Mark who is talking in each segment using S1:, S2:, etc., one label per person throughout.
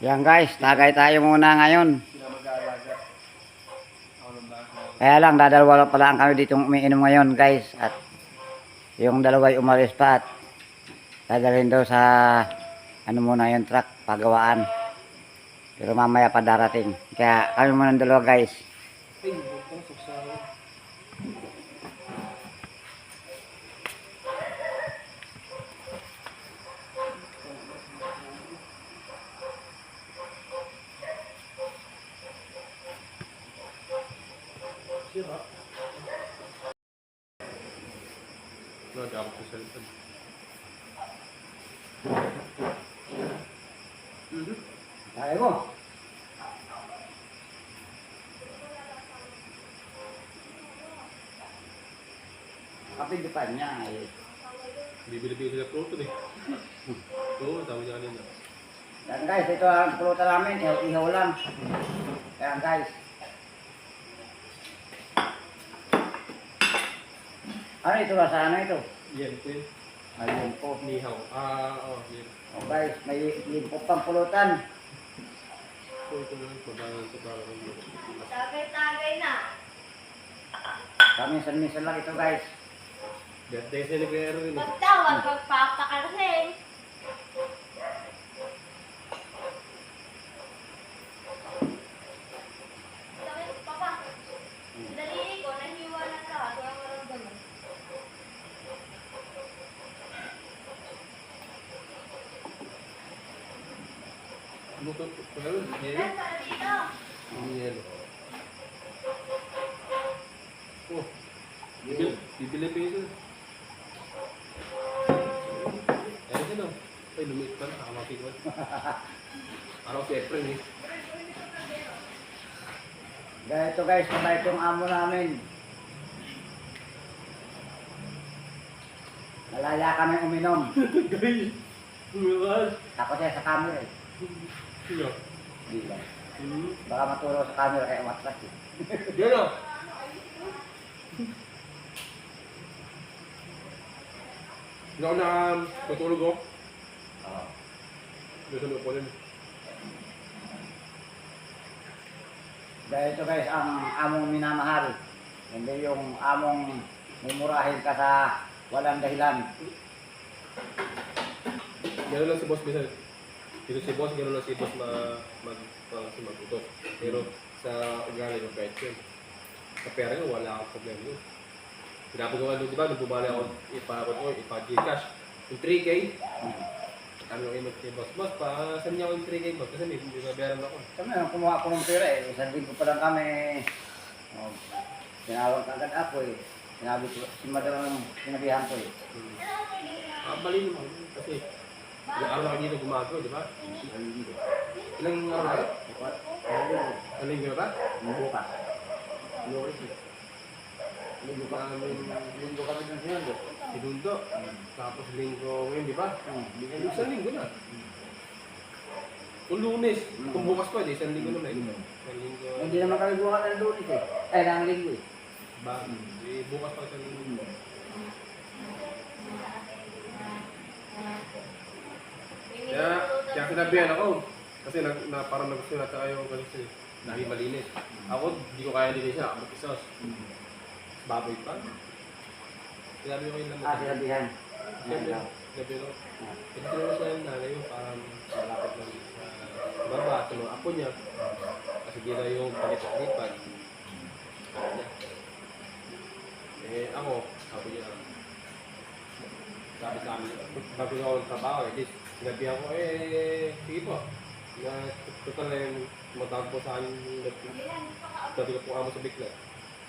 S1: Yan guys, tagay tayo muna ngayon. Kaya lang, dadalawa pala ang kami dito umiinom ngayon guys. At yung dalawa ay umalis pa at dadalhin daw sa ano muna yung truck, pagawaan. Pero mamaya pa darating. Kaya kami muna ng dalawa guys.
S2: Nagawak ko sa likod.
S1: Kaya mo. Kapindupan niya ay.
S2: Bibili-bili sila pruto eh. Oo, dami niya kanina.
S1: Yan guys, ito ang pulutan namin. Ihaw lang. Yan guys. Ano ito ba? Sa ano ito?
S2: Yan po yun.
S1: Ayun po.
S2: Nihaw. Oo, yan.
S1: Oh guys, may limpo pang pulutan.
S2: Ito lang, mabalang sa parang ng
S3: Tagay-tagay na.
S1: Minsan-minsan lang ito guys.
S2: birthday sa ni Kuya Erwin.
S3: Magtawag, magpapakalasing. Sakit pa ba? Daliri ko, nahiwa na lahat. Walang maramdaman.
S2: Ano to? Kuya Erwin?
S3: Yan,
S2: Yan.
S3: para dito.
S2: Yan. Oh. Bibili pa yun. Ayan siya no. Ay, lumit pa na. Nakamatik ko. Araw si Efren eh.
S1: Ganito guys, mabait yung amo namin. Malaya kami uminom.
S2: Guys. Bumiwas.
S1: Ako siya sa camera eh.
S2: Sino?
S1: Hindi lang. Baka matulog sa camera kaya umatras eh.
S2: Yan o. Hindi ako natutulog ko.
S1: Oo.
S2: Gusto ko rin.
S1: Ganito guys, ang among minamahal. Hindi yung among mumurahin ka sa walang dahilan.
S2: Gano'n lang si boss minsan. Dito si boss, gano'n lang si boss mag-utot. Pero sa ugali ng pet yun. Sa pera yun, wala akong problema yun. Pinapagawa doon, di ba? Nung bumali ako, ipa-Gcash. Yung 3K, ano yung mag boss, boss, saan niya ako yung 3K boss? Kasi may bayaran ako.
S1: Kami, nung kumuha ko ng pera eh. Isang linggo pa lang kami. Oh, tinawag agad ako eh. Sinabi ko, si madam sinabihan ko eh.
S2: Mali naman. Kasi, ilang araw na kayo dito gumagawa, di ba? Ilang araw na? Ano yung ba?
S1: Bukas. Linggo pa kami ng sinundo.
S2: Sinundo. Tapos linggo ngayon, di ba? Isang linggo na. Kung lunes, kung bukas pa, isang linggo na eh. Isang linggo.
S1: Hindi naman kami bukas ng lunes eh. Ng linggo eh.
S2: Ba? Bukas pa isang linggo. Kaya sinabihan ako. Kasi parang nagustuhan natin kayo kasi naging malinis. Ako, hindi ko kaya linis siya. Ako mag-isos. Baboy pa. Sinabi ko yung naman.
S1: Sinabihan.
S2: Sinabi ko. Ito na siya yung nanay yung parang malapit lang sa baba, sa mga apo niya. Kasi di na yung palipat-lipat. Kaya niya. Ako, sabi niya, sabi sa amin, bago na ako ng trabaho, sinabihan ko, sige po. Total na yung matawag po sa akin, sabi ko po amo sa bigla.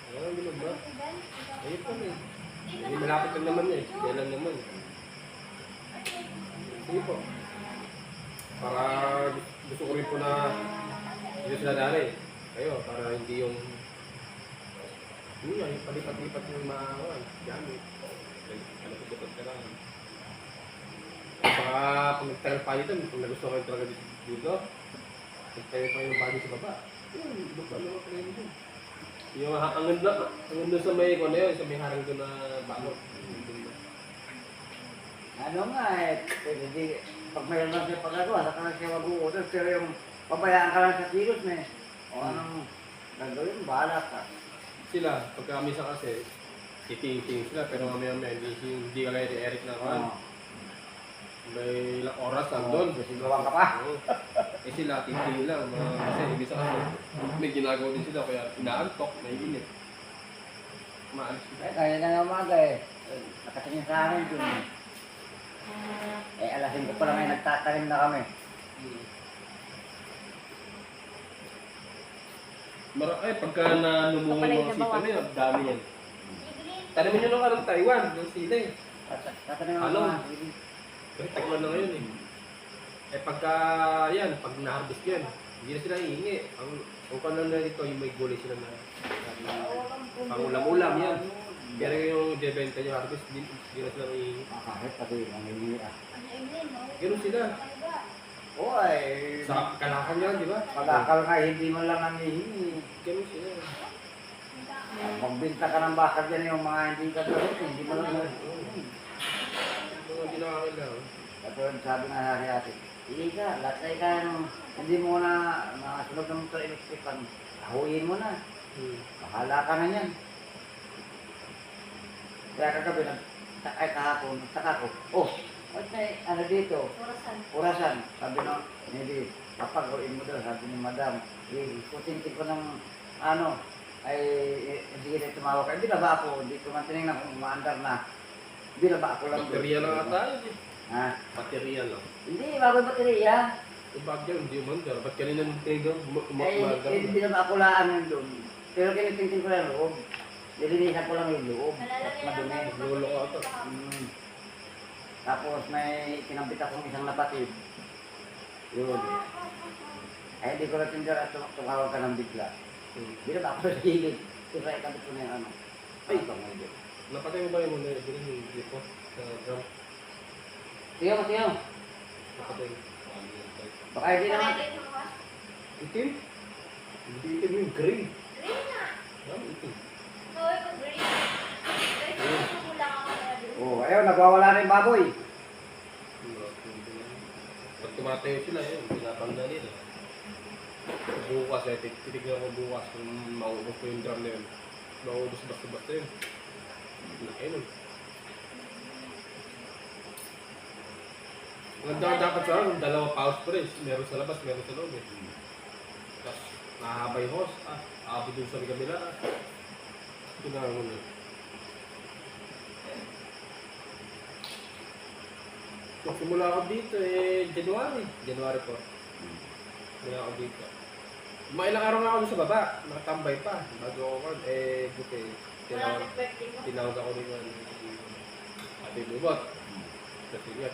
S2: Ano ba? Ayun po eh. Malapit lang naman eh. Kaya lang naman. Sige po. Para gusto ko rin po na hindi sila dali. Kayo, para hindi yung yung palipat-lipat yung mga gamit. Ano po dapat ka lang. Baka pag nagtagal pa dito, kung nagustuhan kayo talaga dito, nagtagal pa yung bagay sa baba. Yun, lupa-lupa pa rin dito. Yung ang ganda sa may ano yun, sa may harang doon na balot.
S1: Ano nga eh, hindi, pag mayroon lang siya pagagawa, saka lang siya mag-uusap. Pero yung pabayaan ka lang sa kilos na o anong gagawin, bahala ka.
S2: Sila, pagka misa kasi, titing-ting sila, pero mamaya-maya, hindi ka kaya ni Eric na kan.
S1: Oo.
S2: May ilang oras
S1: Oo,
S2: nandun.
S1: sisigawan ka pa.
S2: Oo. Eh sila, titing lang. Kasi misa kasi, may ginagawa din sila, kaya inaantok, naiinip. Maalis sila.
S1: Eh, kaya na nga umaga eh. Nakatingin sa akin dun eh. Alas 5 pa lang ay nagtatanim na kami.
S2: Ay, pagka nanumungay mga sita na yun, ang dami yan.
S3: Green.
S2: Tanamin nyo lang ka ng Taiwan, ng sila eh.
S1: Tatanim
S2: Ano?
S1: ako.
S2: Kasi tagwan na ngayon eh. Eh pagka yan, pag na-harvest yan, hindi na sila hihingi. Ang kanan na dito, yung may gulay sila na pang ulam-ulam yan. Pero yung debenta nyo harvest, hindi na sila hihingi.
S1: Kahit pati ang hindi ah.
S2: Ganun sila.
S1: Oo ay.
S2: Sa kalakan yan, di ba?
S1: Pagkakal nga, hindi mo lang nangihingi.
S2: Ganun sila.
S1: Magbinta ka ng bakal dyan yung mga hindi ka gawin, hindi mo lang nangihingi.
S2: Mga ginakakailangan.
S1: Katulad sabi nga hari ate, hindi ka, latay ka nung hindi mo na nakasunod ng motor electrican, ahuyin mo na. Bahala ka na yan. Kaya kagabi, nagtakay kahapon, nagtaka ko, oh, what's may ano dito? Orasan. Sabi nung, hindi, papagawin mo daw, sabi ni madam, ikutin ko ng ano, ay hindi na tumawag ka. Hindi na ba ako, hindi ko man tinignan kung umaandar na. Hindi na ba ako lang doon?
S2: Baterya lang ata yun eh.
S1: Ha?
S2: Baterya lang.
S1: Hindi, bago baterya.
S2: Yung bagyo, hindi umandar. Ba't kanina nung tinignan,
S1: Eh, hindi na ba ako laan yun doon. Pero kinitingting ko lang loob. Nilinisan ko lang yung loob. At madumi.
S2: Lolo ka ata.
S1: Tapos may kinambit akong isang napatid. Yun. Ay, hindi ko na tindihan at tumawag ka ng bigla. Hindi na ba ako sa gilid? Sira ikabit ko na yung ano. Ay, ito mo yun.
S2: Napatay mo ba yung muna yung dito sa drum?
S1: Tiyo.
S2: Napatay.
S1: Baka hindi naman.
S2: Itim? Hindi itim yung green.
S3: Green na.
S2: Itim.
S3: So, ito green. Green, kulang ako na dun.
S1: Oh, ayun, nagwawala na yung baboy.
S2: Pag tumatayo sila, yun, pinapanda nila. Bukas eh, titignan ko bukas kung maubos ko yung drum na yun. Maubos basta-basta yun. Laki nun. Maganda dapat sa akin, dalawa pause pa rin. Meron sa labas, meron sa loob eh. Tapos, mahaba yung hose. Abo dun sa kabila. Ito na ako na. Magsimula ako dito eh, January po. Simula ako dito. Mga ilang araw nga ako sa baba, nakatambay pa. Bago ako buti.
S3: Wala na birthday mo.
S2: Tinawag ako ni Ate Bubot. Kasi nga,